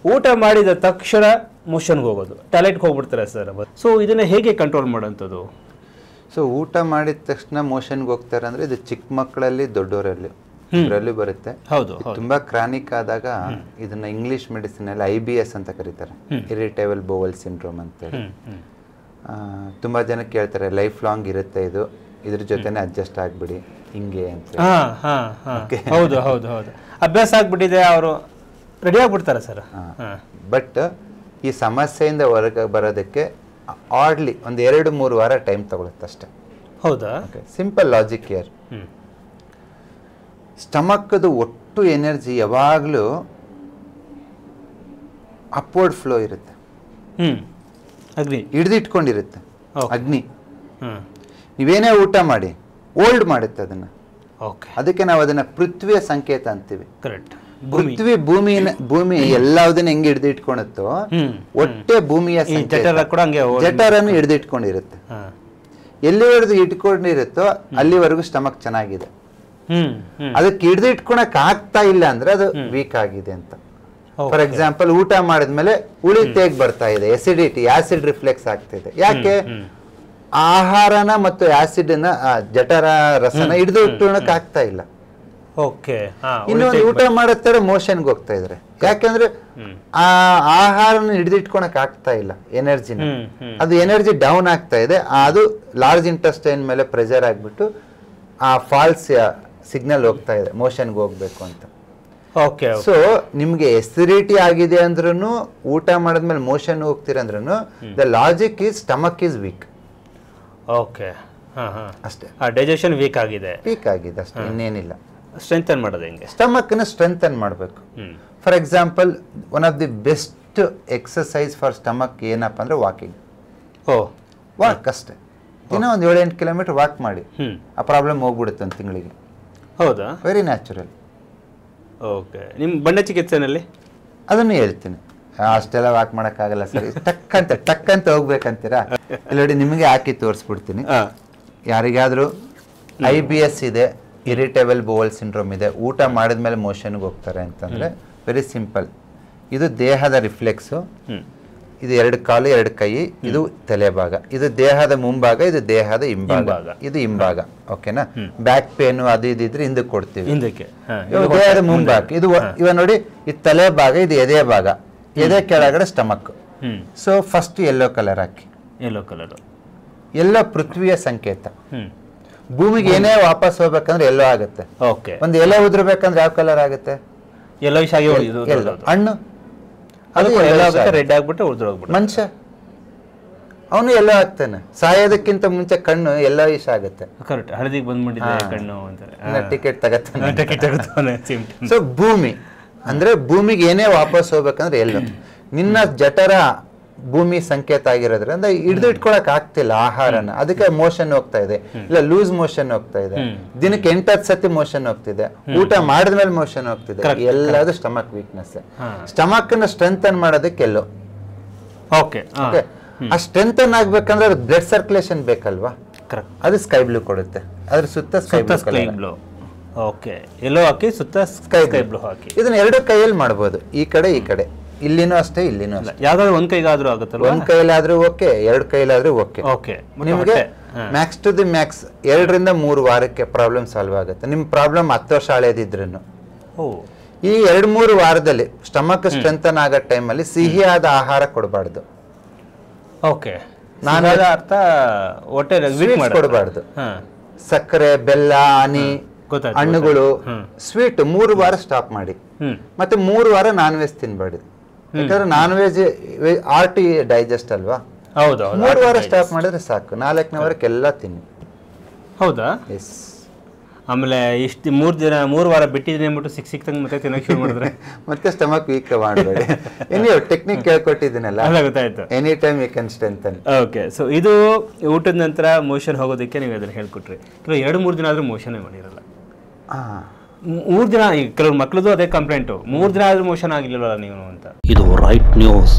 ಊಟ ಮಾಡಿದ ತಕ್ಷಣ ಮೋಷನ್ಗೆ ಹೋಗೋದು, ಟಾಯ್ಲೆಟ್ಗೆ ಹೋಗ್ಬಿಡ್ತಾರೆ ಸರ್. ಸೊ ಇದನ್ನ ಹೇಗೆ ಕಂಟ್ರೋಲ್ ಮಾಡೋಂಥದ್ದು? ಸೊ ಊಟ ಮಾಡಿದ ತಕ್ಷಣ ಮೋಷನ್ಗೆ ಹೋಗ್ತಾರೆ ಅಂದರೆ ಇದು ಚಿಕ್ಕ ಮಕ್ಕಳಲ್ಲಿ ದೊಡ್ಡವರಲ್ಲಿ ಇದರಲ್ಲಿ ಬರುತ್ತೆ. ಹೌದು, ತುಂಬಾ ಕ್ರಾನಿಕ್ ಆದಾಗ ಇದನ್ನ ಇಂಗ್ಲಿಷ್ ಮೆಡಿಸಿನ್ ಅಲ್ಲಿ IBS ಅಂತ ಕರೀತಾರೆ, ಇರಿಟೇಬಲ್ ಬೌವಲ್ ಸಿಂಡ್ರೋಮ್ ಅಂತೇಳಿ. ತುಂಬಾ ಜನ ಕೇಳ್ತಾರೆ ಲೈಫ್ ಲಾಂಗ್ ಇರುತ್ತೆ ಇದು, ಇದ್ರ ಜೊತೆನೆ ಅಡ್ಜಸ್ಟ್ ಆಗ್ಬಿಡಿ ಹಿಂಗೆ ಅಂತ. ಹೌದು ಹೌದು ಹೌದು, ಅಭ್ಯಾಸ ಆಗ್ಬಿಟ್ಟಿದೆ, ಅವರು ರೆಡಿ ಆಗ್ಬಿಡ್ತಾರೆ ಸರ್. ಬಟ್ ಈ ಸಮಸ್ಯೆಯಿಂದ ಹೊರಗೆ ಬರೋದಕ್ಕೆ ಆಡ್ಲಿ ಒಂದು 2-3 ವಾರ ಟೈಮ್ ತಗೊಳುತ್ತೆ ಅಷ್ಟೇ. ಹೌದಾ? Simple logic care. ಸ್ಟಮಕ್ದು ಒಟ್ಟು ಎನರ್ಜಿ ಯಾವಾಗಲೂ ಅಪ್ವರ್ಡ್ ಫ್ಲೋ ಇರುತ್ತೆ, ಅಗ್ನಿ ಹಿಡಿದಿಟ್ಕೊಂಡಿರುತ್ತೆ. ಅಗ್ನಿ ನೀವೇನೇ ಊಟ ಮಾಡಿ ಓಲ್ಡ್ ಮಾಡುತ್ತೆ ಅದನ್ನ. ಅದಕ್ಕೆ ನಾವು ಅದನ್ನ ಪೃಥ್ವಿಯ ಸಂಕೇತ ಅಂತೀವಿ. ಪೃಥ್ವಿ ಭೂಮಿ ಎಲ್ಲದನ್ನ ಹೆಂಗೆ ಹಿಡಿದಿಟ್ಕೊಳುತ್ತೋ ಒಟ್ಟೆ ಭೂಮಿಯ ಜಠರನ್ನು ಹಿಡಿದಿಟ್ಕೊಂಡಿರುತ್ತೆ. ಎಲ್ಲಿವರೆಗೂ ಇಟ್ಕೊಂಡಿರುತ್ತೋ ಅಲ್ಲಿವರೆಗೂ ಸ್ಟಮಕ್ ಚೆನ್ನಾಗಿದೆ. ಅದಕ್ಕೆ ಹಿಡಿದಿಟ್ಕೊಳಕ್ ಆಗ್ತಾ ಇಲ್ಲ ಅಂದ್ರೆ ಅದು ವೀಕ್ ಆಗಿದೆ ಅಂತ. ಫಾರ್ ಎಕ್ಸಾಂಪಲ್ ಊಟ ಮಾಡಿದ್ಮೇಲೆ ಉಳಿ ತೇಗ್ ಬರ್ತಾ ಇದೆ, ಎಸಿಡಿಟಿ, ಆಸಿಡ್ ರಿಫ್ಲೆಕ್ಸ್ ಆಗ್ತಿದೆ. ಯಾಕೆ? ಆಹಾರನ ಮತ್ತು ಆಸಿಡ್ ನ ಜಠರ ರಸನ ಹಿಡಿದು ಇಟ್ಕೊಳಕ್ ಆಗ್ತಾ ಇಲ್ಲ. ಇನ್ನೊಂದು ಊಟ ಮಾಡುತ್ತಾರೆ ಮೋಷನ್ಗೆ ಹೋಗ್ತಾ ಇದ್ರೆ, ಯಾಕಂದ್ರೆ ಆ ಆಹಾರನ ಹಿಡಿದಿಟ್ಕೊಳಕ್ ಆಗ್ತಾ ಇಲ್ಲ, ಎನರ್ಜಿನ. ಅದು ಎನರ್ಜಿ ಡೌನ್ ಆಗ್ತಾ ಇದೆ, ಅದು ಲಾರ್ಜ್ ಇಂಟೆಸ್ಟೈನ್ ಮೇಲೆ ಪ್ರೆಷರ್ ಆಗ್ಬಿಟ್ಟು ಆ ಫಾಲ್ಸ್ ಸಿಗ್ನಲ್ ಹೋಗ್ತಾ ಇದೆ ಮೋಷನ್ಗೆ ಹೋಗ್ಬೇಕು ಅಂತ. ಸೊ ನಿಮ್ಗೆ ಎಸಿಡಿಟಿ ಆಗಿದೆ ಅಂದ್ರೂ ಊಟ ಮಾಡಿದ್ಮೇಲೆ ಮೋಷನ್ ಹೋಗ್ತೀರ ಅಂದ್ರೂ the logic is stomach is weak. ಅಷ್ಟೇ, ಡೈಜೆಷನ್ ವೀಕ್ ಆಗಿದೆ ಅಷ್ಟೇ, ಇನ್ನೇನಿಲ್ಲ. ಸ್ಟ್ರೆಂಥನ್ ಮಾಡೋದು ಹೆಂಗೆ? ಸ್ಟಮಕ್ನ ಸ್ಟ್ರೆಂಥನ್ ಮಾಡಬೇಕು. For example one of the best exercise for stomach ಏನಪ್ಪ ಅಂದ್ರೆ ವಾಕಿಂಗ್. ವಾಕ್ ಅಷ್ಟೇ, ದಿನ ಒಂದು 7-8 ಕಿಲೋಮೀಟರ್ ವಾಕ್ ಮಾಡಿ, ಆ ಪ್ರಾಬ್ಲಮ್ ಹೋಗ್ಬಿಡುತ್ತೆ ಒಂದು ತಿಂಗಳಿಗೆ. ಹೌದಾ? Very natural. ನಿಮ್ಮ ಬಣ್ಣ ಚಿಕಿತ್ಸೆನಲ್ಲಿ ಅದನ್ನು ಹೇಳ್ತೀನಿ. ಅಷ್ಟೆಲ್ಲ ವಾಕ್ ಮಾಡೋಕ್ಕಾಗಲ್ಲ ಸರ್, ಟಕ್ ಅಂತ ಹೋಗ್ಬೇಕಂತೀರಾ? ಇಲ್ಲಿ ನೋಡಿ, ನಿಮಗೆ ಹಾಕಿ ತೋರಿಸ್ಬಿಡ್ತೀನಿ. ಯಾರಿಗಾದ್ರೂ IBS ಇದೆ, ಇರಿಟೇಬಲ್ ಬೌವಲ್ ಸಿಂಡ್ರೋಮ್ ಇದೆ, ಊಟ ಮಾಡಿದ್ಮೇಲೆ ಮೋಷನ್ಗೆ ಹೋಗ್ತಾರೆ ಅಂತಂದ್ರೆ ವೆರಿ ಸಿಂಪಲ್. ಇದು ದೇಹದ ರಿಫ್ಲೆಕ್ಸು. ಇದು 2 ಕಾಲು 2 ಕೈ, ಇದು ತಲೆ ಭಾಗ, ಇದು ದೇಹದ ಮುಂಭಾಗ, ಇದು ದೇಹದ ಹಿಂಭಾಗ, ಇದು ಹಿಂಭಾಗ. ಓಕೆನಾ? ಬ್ಯಾಕ್ ಪೇನು ಅದು ಇದ್ರೆ ಹಿಂದಕ್ಕೆ ಕೊಡ್ತೀವಿ, ದೇಹದ ಮುಂಭಾಗ. ಇದು ಇವ ನೋಡಿ, ಇದು ತಲೆ ಭಾಗ, ಇದು ಎದೆ ಭಾಗ, ಎದೆ ಕೆಳಗಡೆ stomach. So first yellow colour ಹಾಕಿ. ಎಲ್ಲೋ ಪೃಥ್ವಿಯ ಸಂಕೇತ. ಭೂಮಿಗೆ ಏನೇ ವಾಪಸ್ ಹೋಗ್ಬೇಕಂದ್ರೆ ಎಲ್ಲೋ ಆಗುತ್ತೆ. ಒಂದು ಎಲೆ ಉದ್ರಬೇಕಂದ್ರೆ ಯಾವ ಕಲರ್ ಆಗುತ್ತೆ? ಹಣ್ಣು ರೆಡ್ ಆಗ್ಬಿಟ್ಟು ಉದ್ರೋಗ್ಬಿಟ್ಟು. ಮನುಷ್ಯ ಅವನು ಎಲ್ಲೋ ಆಗ್ತಾನೆ. ಸಾಯೋದಕ್ಕಿಂತ ಮುಂಚೆ ಕಣ್ಣು ಎಲ್ಲೋ ಇಷ್ಟ ಆಗುತ್ತೆ. ಹಳದಿಗೆ ಬಂದ್ಬಿಟ್ಟಿದೆ ಕಣ್ಣು ಅಂತಾರೆ, ಟಿಕೆಟ್ ತಗತ್ತಾನೆ. ಸೊ ಭೂಮಿ ಅಂದ್ರೆ ಭೂಮಿಗೆ ಏನೇ ವಾಪಸ್ ಹೋಗ್ಬೇಕಂದ್ರೆ ಎಲ್ಲೋ. ನಿನ್ನ ಜಠರ ಭೂಮಿ ಸಂಕೇತ ಆಗಿರೋದ್ರಿಂದ ಹಿಡಿದು ಇಟ್ಕೊಳಕ್ ಆಗ್ತಿಲ್ಲ ಆಹಾರನ, ಅದಕ್ಕೆ ಮೋಷನ್ ಹೋಗ್ತಾ ಇದೆ, ಇಲ್ಲ ಲೂಸ್ ಮೋಷನ್ ಹೋಗ್ತಾ ಇದೆ, ದಿನಕ್ಕೆ 8-10 ಸತಿ ಮೋಷನ್ ಹೋಗ್ತಿದೆ, ಊಟ ಮಾಡಿದ್ಮೇಲೆ ಮೋಷನ್ ಹೋಗ್ತಿದೆ. ಎಲ್ಲದು ಸ್ಟಮಕ್ ವೀಕ್ನೆಸ್. ಸ್ಟಮಕ್ ನ ಸ್ಟ್ರೆಂಥನ್ ಮಾಡೋದಕ್ಕೆ ಎಲ್ಲೋ. ಆ ಸ್ಟ್ರೆಂಥನ್ ಆಗ್ಬೇಕಂದ್ರೆ ಅದು ಬ್ಲಡ್ ಸರ್ಕ್ಯುಲೇಷನ್ ಬೇಕಲ್ವಾ? ಅದು ಸ್ಕೈ ಬ್ಲೂ ಕೊಡುತ್ತೆ. ಅದ್ರ ಸುತ್ತ ಸ್ಕೈ ಬ್ಲೂ. ಎಲ್ಲೋ ಹಾಕಿ ಸುತ್ತ ಸ್ಕೈ ಬ್ಲೂ ಹಾಕಿ. ಇದನ್ನ 2 ಕೈಯಲ್ಲಿ ಮಾಡ್ಬೋದು, ಈ ಕಡೆ ಈ ಕಡೆ, ಇಲ್ಲಿನೂ ಅಷ್ಟೇ ಇಲ್ಲಿನೂ ಅಷ್ಟೇ. ಯಾವ್ದಾದ್ರು ಒಂದ್ ಕೈಗಾದ್ರೂ ಆಗುತ್ತಲ್ಲ? ಒಂದ್ ಕೈಲಾದ್ರೂ ಓಕೆ, 2 ಕೈಲಾದ್ರೂ ಓಕೆ. ನಿಮ್ಗೆ ಮ್ಯಾಕ್ಸ್ ಟು ದಿ ಮ್ಯಾಕ್ಸ್ 2-3 ವಾರಕ್ಕೆ ಪ್ರಾಬ್ಲಮ್ ಸಾಲ್ವ್ ಆಗುತ್ತೆ. ನಿಮ್ ಪ್ರಾಬ್ಲಮ್ 10 ವರ್ಷ ಹಳೇದಿದ್ರು ಈ 2-3 ವಾರದಲ್ಲಿ ಸ್ಟಮಕ್ ಸ್ಟ್ರೆಂಥನ್ ಆಗೋ ಟೈಮಲ್ಲಿ ಸಿಹಿಯಾದ ಆಹಾರ ಕೊಡಬಾರ್ದು. ನಾನು ಅರ್ಥ ಹೊಟ್ಟೆ ಕೊಡಬಾರ್ದು. ಸಕ್ಕರೆ, ಬೆಲ್ಲ, ಹನಿ, ಹಣ್ಣುಗಳು, ಸ್ವೀಟ್ 3 ವಾರ ಸ್ಟಾಪ್ ಮಾಡಿ. ಮತ್ತೆ 3 ವಾರ ನಾನ್ ವೆಜ್ ತಿನ್ಬೇಡಿ. ಯಾಕಂದ್ರೆ ನಾನ್ ವೆಜ್ ಆರ್ಟಿ ಡೈಜೆಸ್ಟ್ ಅಲ್ವಾ? 3 ವಾರ ಸ್ಟಾಪ್ ಮಾಡಿದ್ರೆ ಸಾಕು, 4ನೇ ವಾರಕ್ಕೆ ಎಲ್ಲ ತಿನ್ನಿ. ಹೌದಾ? ಆಮೇಲೆ ಇಷ್ಟು 3 ವಾರ ಬಿಟ್ಟಿದ್ದೀನಿ ಅಂದ್ಬಿಟ್ಟು ಸಿಕ್ತಂಗೆ ಮತ್ತೆ ತಿನ್ನೋಕೆ ಶುರು ಮಾಡಿದ್ರೆ ಮತ್ತೆ ಸ್ಟಮಕ್ ವೀಕ್ ಮಾಡಬೇಡಿ. ನೀವು ಟೆಕ್ನಿಕ್ ಕೇಳ್ಕೊಟ್ಟಿದ್ದೀನಲ್ಲ, ಗೊತ್ತಾಯ್ತು. Any time you can strengthen. So ಇದು ಊಟದ ನಂತರ ಮೋಷನ್ ಹೋಗೋದಕ್ಕೆ ನೀವು ಅದನ್ನ ಹೇಳ್ಕೊಟ್ರಿ. 2-3 ದಿನ ಆದ್ರೂ ಮೋಷನ್ ಮಾಡಿರಲ್ಲ. 3 ದಿನ, ಕೆಲವು ಮಕ್ಳದು ಅದೇ ಕಂಪ್ಲೇಂಟು, 3 ದಿನ ಆದ್ರೂ ಮೋಷನ್ ಆಗಿಲ್ಲವಲ್ಲ ನೀವು ಅಂತ. ಇದು ರೈಟ್ ನ್ಯೂಸ್.